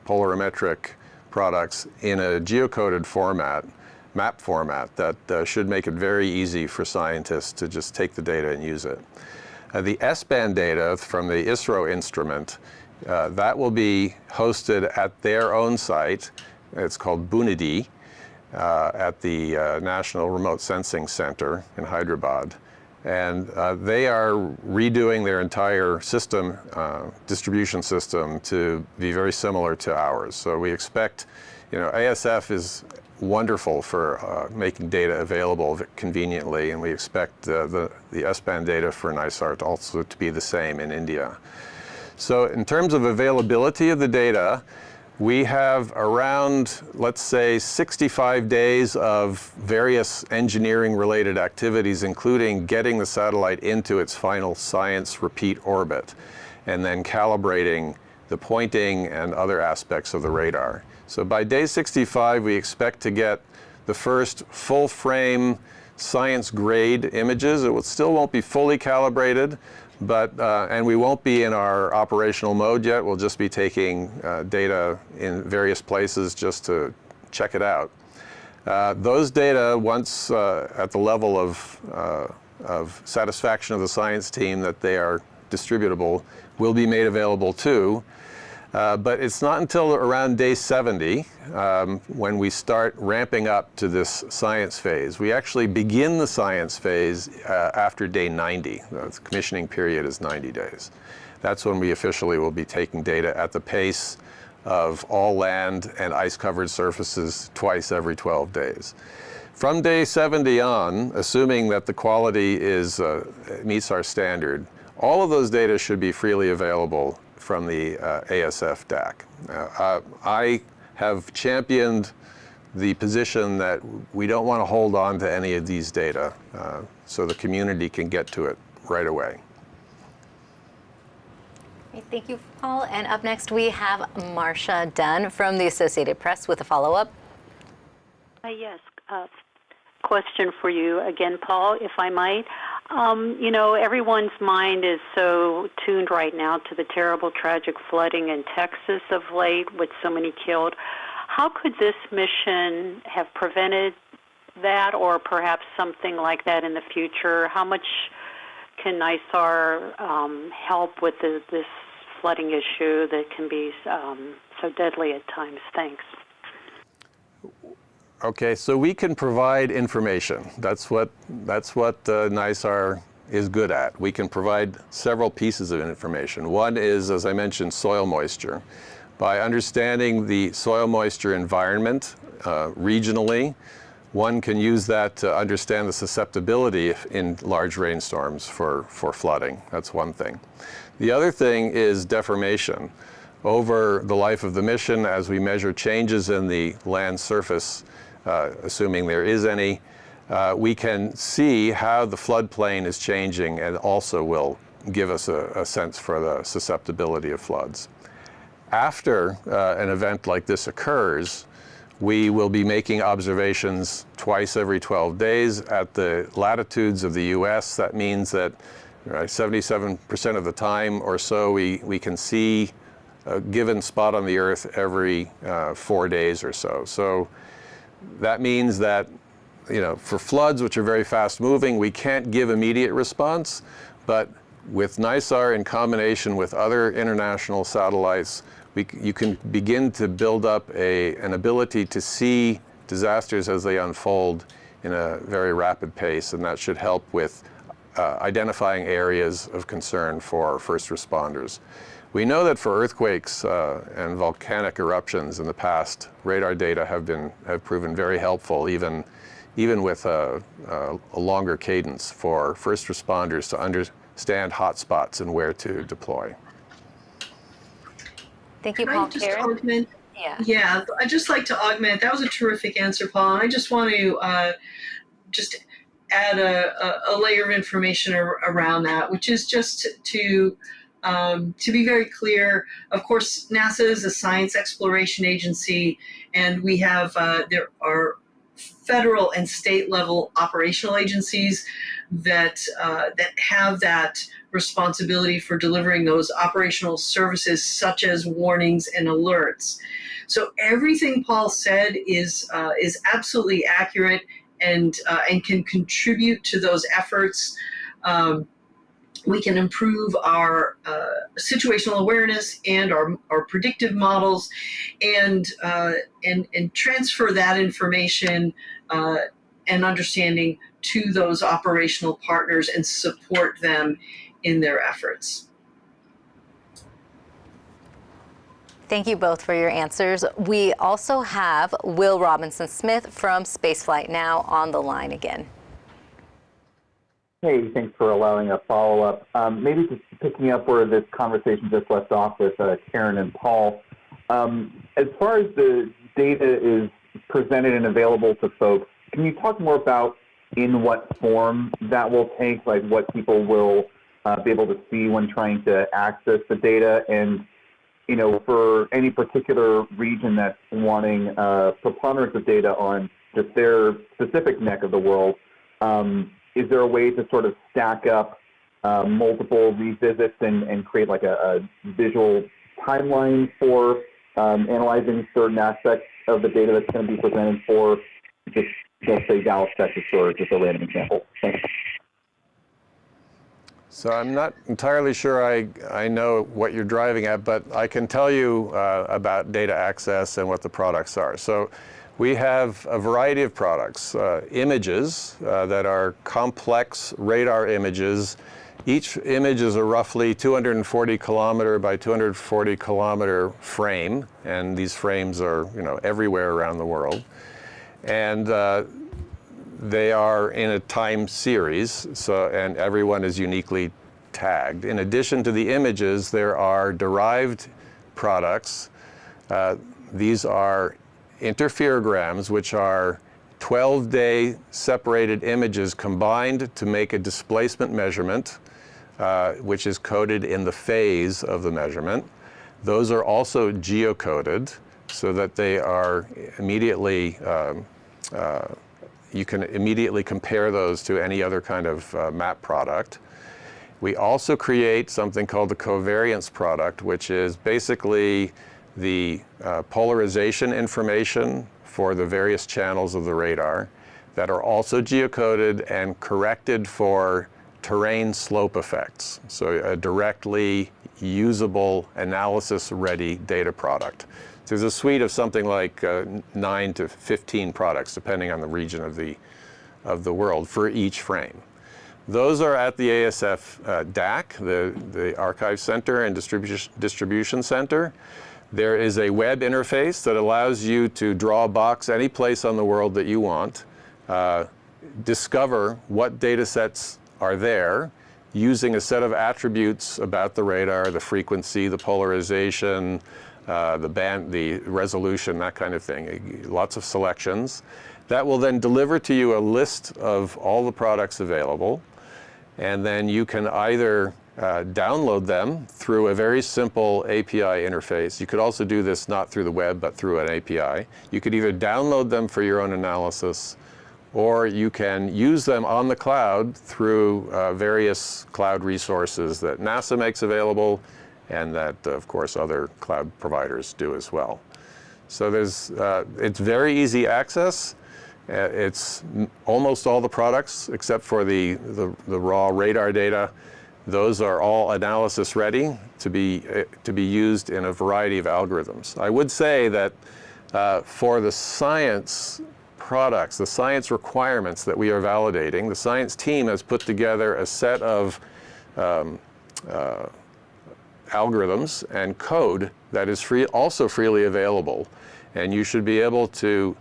polarimetric products in a geocoded format, map format, that should make it very easy for scientists to just take the data and use it. The S-band data from the ISRO instrument, that will be hosted at their own site. It's called Bunidi at the National Remote Sensing Center in Hyderabad. And they are redoing their entire system, distribution system, to be very similar to ours. So we expect, ASF is wonderful for making data available conveniently, and we expect the S-band data for NISAR also to be the same in India. So in terms of availability of the data, we have around, let's say, 65 days of various engineering-related activities, including getting the satellite into its final science repeat orbit, and then calibrating the pointing and other aspects of the radar. So by day 65, we expect to get the first full-frame science-grade images. It still won't be fully calibrated, but and we won't be in our operational mode yet. We'll just be taking data in various places just to check it out. Those data, once at the level of satisfaction of the science team that they are distributable, will be made available too. But it's not until around day 70 when we start ramping up to this science phase. We actually begin the science phase after day 90. The commissioning period is 90 days. That's when we officially will be taking data at the pace of all land and ice-covered surfaces twice every 12 days. From day 70 on, assuming that the quality meets our standard, all of those data should be freely available from the ASF DAC. I have championed the position that we don't want to hold on to any of these data so the community can get to it right away. Thank you, Paul. And up next, we have Marcia Dunn from the Associated Press with a follow-up. Yes, question for you again, Paul, if I might. You know, everyone's mind is so tuned right now to the terrible, tragic flooding in Texas of late with so many killed. How could this mission have prevented that, or perhaps something like that in the future? How much can NISAR help with this flooding issue that can be so deadly at times? Thanks. Okay, so we can provide information. That's what NISAR is good at. We can provide several pieces of information. One is, as I mentioned, soil moisture. By understanding the soil moisture environment regionally, one can use that to understand the susceptibility in large rainstorms for flooding. That's one thing. The other thing is deformation. Over the life of the mission, as we measure changes in the land surface, assuming there is any, we can see how the floodplain is changing, and also will give us a sense for the susceptibility of floods. After an event like this occurs, we will be making observations twice every 12 days at the latitudes of the US. That means that 77% of the time or so we can see a given spot on the Earth every 4 days or so. So that means that, you know, for floods, which are very fast moving, we can't give immediate response, but with NISAR in combination with other international satellites, you can begin to build up an ability to see disasters as they unfold in a very rapid pace, and that should help with identifying areas of concern for first responders. We know that for earthquakes and volcanic eruptions in the past, radar data have proven very helpful, even with a longer cadence for first responders to understand hotspots and where to deploy. Thank you, Can Paul. I just Karen? augment? Yeah, I'd just like to augment. That was a terrific answer, Paul. And I just want to just add a layer of information around that, which is just to be very clear. Of course, NASA is a science exploration agency, and we have there are federal and state level operational agencies that have that responsibility for delivering those operational services, such as warnings and alerts. So everything Paul said is absolutely accurate and can contribute to those efforts. We can improve our situational awareness and our predictive models, and transfer that information and understanding to those operational partners and support them in their efforts. Thank you both for your answers. We also have Will Robinson-Smith from Spaceflight Now on the line again. Hey, thanks for allowing a follow-up. Maybe just picking up where this conversation just left off with Karen and Paul. As far as the data is presented and available to folks, can you talk more about in what form that will take, like what people will be able to see when trying to access the data? And, you know, for any particular region that's wanting preponderance of data on just their specific neck of the world, is there a way to sort of stack up multiple revisits and create like a visual timeline for analyzing certain aspects of the data that's going to be presented for just, let's say, Dallas, Texas, or just a random example? Thanks. So I'm not entirely sure I know what you're driving at, but I can tell you about data access and what the products are. So we have a variety of products, images that are complex radar images. Each image is a roughly 240 kilometer by 240 kilometer frame, and these frames are, you know, everywhere around the world. And they are in a time series, and everyone is uniquely tagged. In addition to the images, there are derived products. These are interferograms, which are 12-day separated images combined to make a displacement measurement, which is coded in the phase of the measurement. Those are also geocoded so that they are immediately, you can immediately compare those to any other kind of map product. We also create something called the covariance product, which is basically the polarization information for the various channels of the radar that are also geocoded and corrected for terrain slope effects. So a directly usable, analysis-ready data product. So there's a suite of something like 9 to 15 products, depending on the region of the world, for each frame. Those are at the ASF DAC, the Archive Center and Distribution Center. There is a web interface that allows you to draw a box any place on the world that you want, discover what data sets are there using a set of attributes about the radar, the frequency, the polarization, the band, the resolution, that kind of thing. Lots of selections. That will then deliver to you a list of all the products available, and then you can either download them through a very simple API interface. You could also do this not through the web, but through an API. You could either download them for your own analysis, or you can use them on the cloud through various cloud resources that NASA makes available and that, of course, other cloud providers do as well. So there's, it's very easy access. It's almost all the products except for the raw radar data. Those are all analysis ready to be used in a variety of algorithms. I would say that for the science products, the science requirements that we are validating, the science team has put together a set of algorithms and code that is also freely available. And you should be able to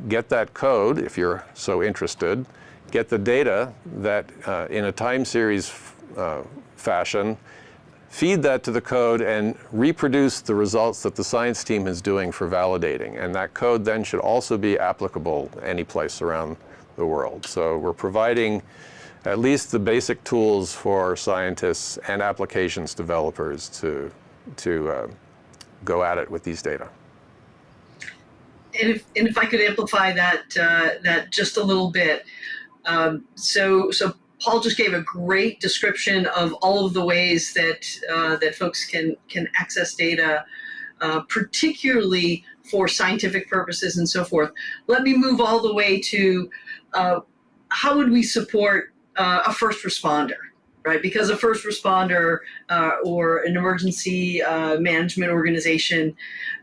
get that code, if you're so interested, get the data that in a time series fashion, feed that to the code and reproduce the results that the science team is doing for validating. And that code then should also be applicable any place around the world. So we're providing at least the basic tools for scientists and applications developers to go at it with these data. And if I could amplify that just a little bit, so Paul just gave a great description of all of the ways that that folks can access data, particularly for scientific purposes and so forth. Let me move all the way to how would we support a first responder, right? Because a first responder or an emergency management organization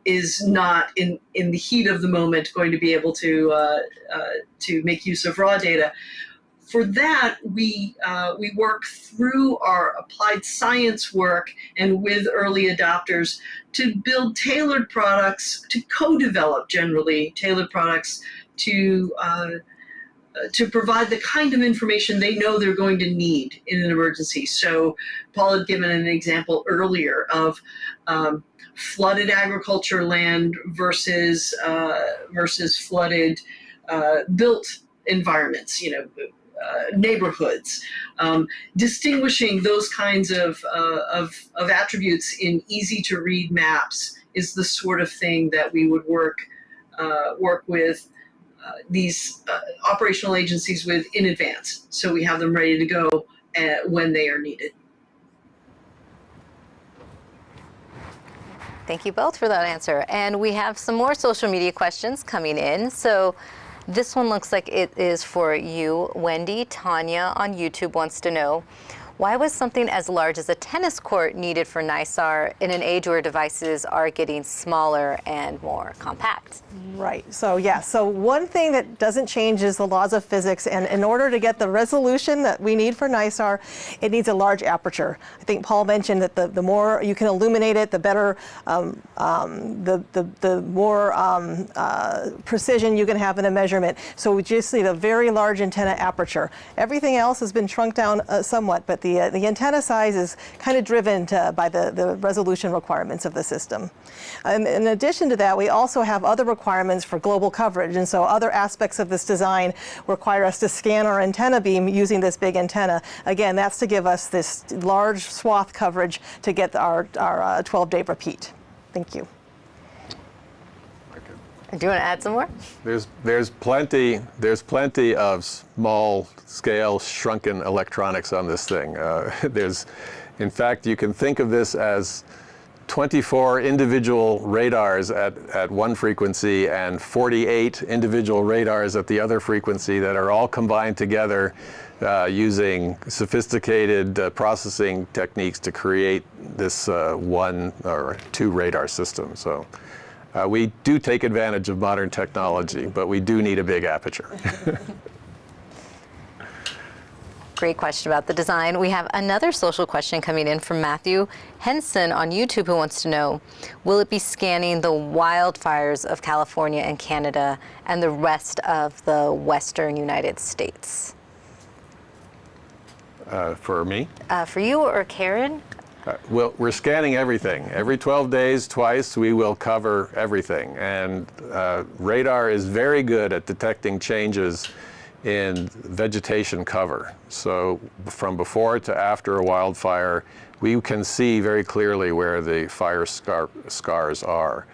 is not in the heat of the moment going to be able to make use of raw data. For that, we work through our applied science work and with early adopters to build tailored products, to co-develop generally tailored products to provide the kind of information they know they're going to need in an emergency. So Paul had given an example earlier of flooded agriculture land versus flooded built environments, neighborhoods. Distinguishing those kinds of attributes in easy to read maps is the sort of thing that we would work with these operational agencies with in advance, so we have them ready to go when they are needed. Thank you both for that answer. And we have some more social media questions coming in. So this one looks like it is for you, Wendy. Tanya on YouTube wants to know, why was something as large as a tennis court needed for NISAR in an age where devices are getting smaller and more compact? Right. So yeah, so one thing that doesn't change is the laws of physics, and in order to get the resolution that we need for NISAR, it needs a large aperture. I think Paul mentioned that the more you can illuminate it, the better, the more precision you can have in a measurement. So we just need a very large antenna aperture. Everything else has been shrunk down somewhat, but the the antenna size is kind of driven by the resolution requirements of the system. In addition to that, we also have other requirements for global coverage, and so other aspects of this design require us to scan our antenna beam using this big antenna. Again, that's to give us this large swath coverage to get our 12-day repeat. Thank you. Do you want to add some more? There's plenty of small scale shrunken electronics on this thing. In fact, you can think of this as 24 individual radars at one frequency and 48 individual radars at the other frequency that are all combined together using sophisticated processing techniques to create this one or two radar system. So we do take advantage of modern technology, but we do need a big aperture. Great question about the design. We have another social question coming in from Matthew Henson on YouTube, who wants to know, will it be scanning the wildfires of California and Canada and the rest of the western United States? For me? For you or Karen? Well, we're scanning everything. Every 12 days, twice, we will cover everything. And radar is very good at detecting changes in vegetation cover. So from before to after a wildfire, we can see very clearly where the fire scars are.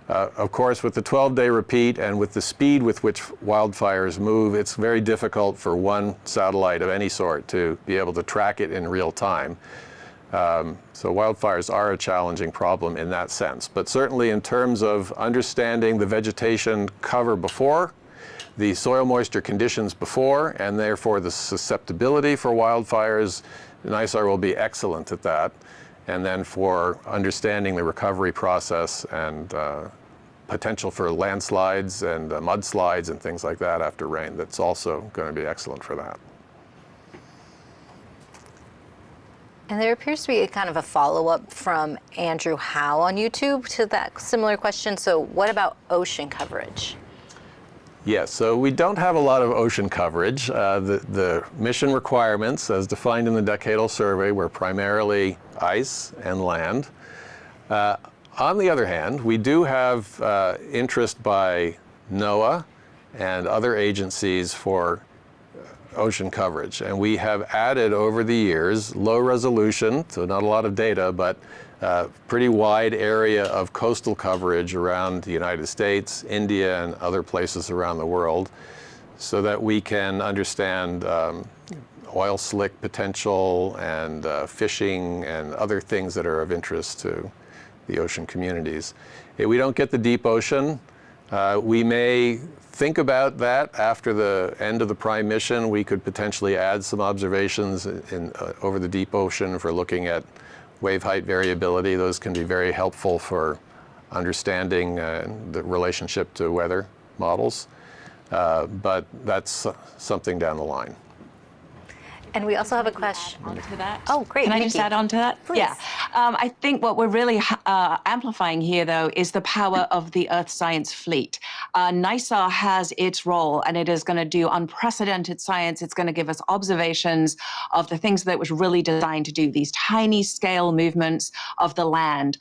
Of course, with the 12-day repeat and with the speed with which wildfires move, it's very difficult for one satellite of any sort to be able to track it in real time. So wildfires are a challenging problem in that sense. But certainly in terms of understanding the vegetation cover before, the soil moisture conditions before, and therefore the susceptibility for wildfires, NISAR will be excellent at that. And then for understanding the recovery process and potential for landslides and mudslides and things like that after rain, that's also going to be excellent for that. And there appears to be a kind of a follow-up from Andrew Howe on YouTube to that similar question. So what about ocean coverage? Yes, so we don't have a lot of ocean coverage. The mission requirements, as defined in the Decadal Survey, were primarily ice and land. On the other hand, we do have interest by NOAA and other agencies for ocean coverage. And we have added over the years low resolution, so not a lot of data, but pretty wide area of coastal coverage around the United States, India, and other places around the world, so that we can understand oil slick potential and fishing and other things that are of interest to the ocean communities. If we don't get the deep ocean, we may think about that after the end of the prime mission. We could potentially add some observations over the deep ocean for looking at wave height variability. Those can be very helpful for understanding the relationship to weather models, but that's something down the line. And we also have a question. Onto that. Oh, great. Can I Nikki. just add on to that? Please. Yeah. I think what we're really amplifying here, though, is the power of the Earth science fleet. NISAR has its role, and it is going to do unprecedented science. It's going to give us observations of the things that it was really designed to do, these tiny scale movements of the land,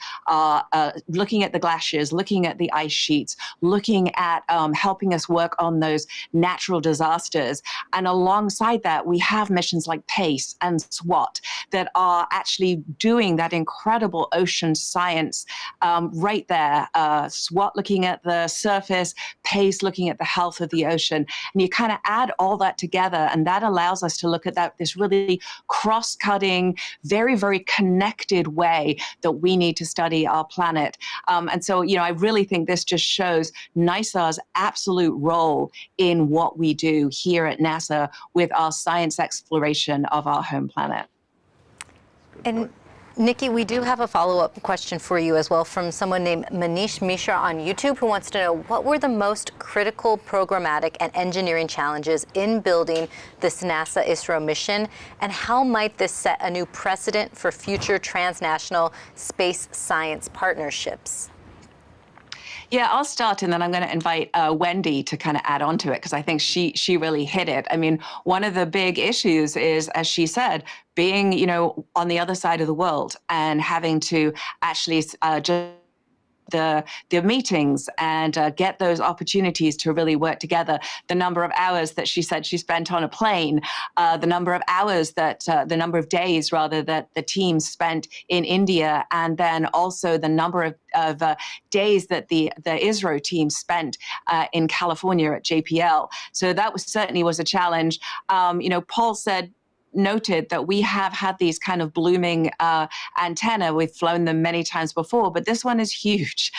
looking at the glaciers, looking at the ice sheets, looking at helping us work on those natural disasters. And alongside that, we have missions like PACE and SWAT that are actually doing that incredible ocean science right there. SWAT looking at the surface, PACE looking at the health of the ocean. And you kind of add all that together, and that allows us to look at this really cross-cutting, very, very connected way that we need to study our planet. And so, I really think this just shows NISAR's absolute role in what we do here at NASA with our science exploration of our home planet. And Nikki, we do have a follow-up question for you as well from someone named Manish Mishra on YouTube, who wants to know, what were the most critical programmatic and engineering challenges in building this NASA-ISRO mission, and how might this set a new precedent for future transnational space science partnerships? Yeah, I'll start, and then I'm going to invite Wendy to kind of add on to it, because I think she really hit it. I mean, one of the big issues is, as she said, being, you know, on the other side of the world and having to actually just the meetings and get those opportunities to really work together. The number of hours that she said she spent on a plane, the number of hours that, the number of days rather, that the team spent in India, and then also the number of days that the ISRO team spent in California at JPL. So that certainly was a challenge. You know, Paul noted that we have had these kind of blooming antenna. We've flown them many times before, but this one is huge.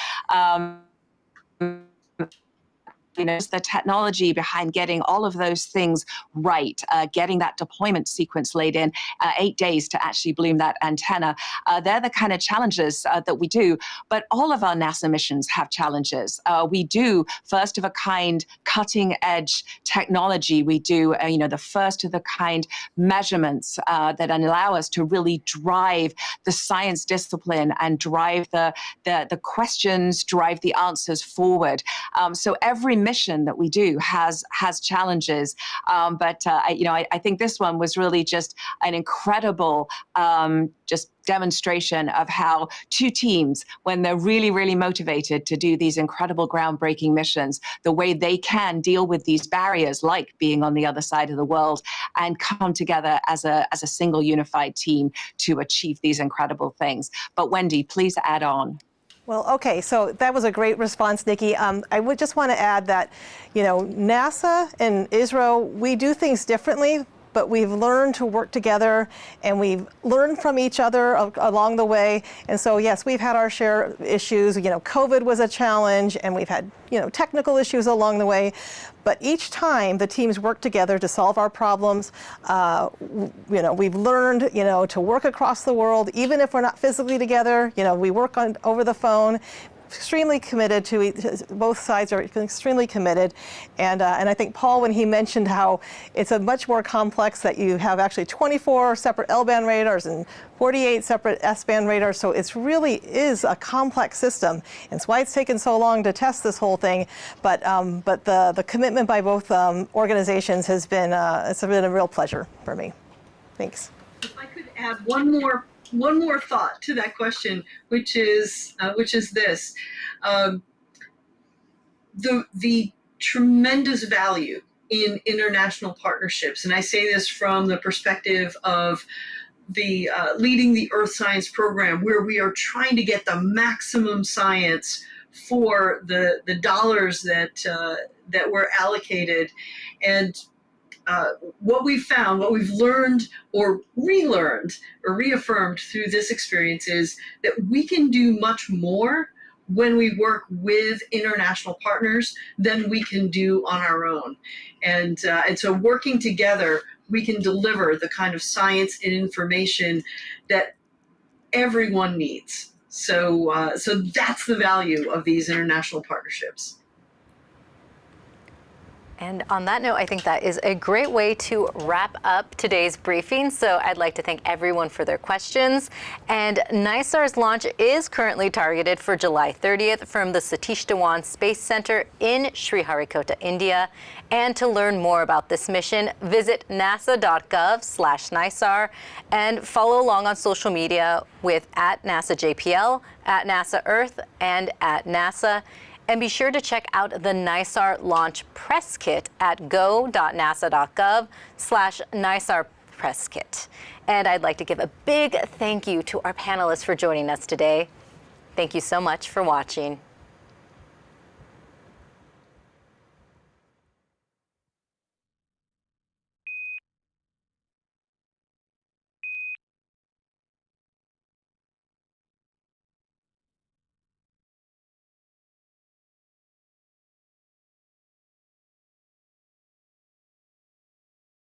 You know, it's the technology behind getting all of those things right, getting that deployment sequence laid in, 8 days to actually bloom that antenna. They're the kind of challenges that we do. But all of our NASA missions have challenges. We do first of a kind, cutting edge technology. We do, you know, the first of the kind measurements that allow us to really drive the science discipline and drive the questions, drive the answers forward. So every mission that we do has challenges, but you know, I think this one was really just an incredible just demonstration of how two teams, when they're really, really motivated to do these incredible groundbreaking missions, the way they can deal with these barriers, like being on the other side of the world, and come together as a single unified team to achieve these incredible things. But Wendy, please add on. Well, okay, so that was a great response, Nikki. I would just want to add that, you know, NASA and ISRO, we do things differently, but we've learned to work together, and we've learned from each other along the way. And so, yes, we've had our share of issues. You know, COVID was a challenge, and we've had, you know, technical issues along the way. But each time the teams work together to solve our problems, you know, we've learned, you know, to work across the world, even if we're not physically together. You know, we work over the phone. Extremely committed to both sides are extremely committed, and I think Paul, when he mentioned how it's a much more complex, that you have actually 24 separate L-band radars and 48 separate S-band radars, so it really is a complex system. And it's why it's taken so long to test this whole thing. But the commitment by both organizations has been it's been a real pleasure for me. Thanks. If I could add one more thought to that question, which is this: the tremendous value in international partnerships, and I say this from the perspective of the leading the Earth Science program, where we are trying to get the maximum science for the dollars that were allocated. And what we've found, what we've learned or relearned or reaffirmed through this experience is that we can do much more when we work with international partners than we can do on our own. And so working together, we can deliver the kind of science and information that everyone needs. So that's the value of these international partnerships. And on that note, I think that is a great way to wrap up today's briefing. So I'd like to thank everyone for their questions. And NISAR's launch is currently targeted for July 30th from the Satish Dhawan Space Center in Sriharikota, India. And to learn more about this mission, visit nasa.gov/NISAR and follow along on social media with @NASAJPL, @NASAEarth, and @NASA. And be sure to check out the NISAR launch press kit at go.nasa.gov/NISAR press kit. And I'd like to give a big thank you to our panelists for joining us today. Thank you so much for watching.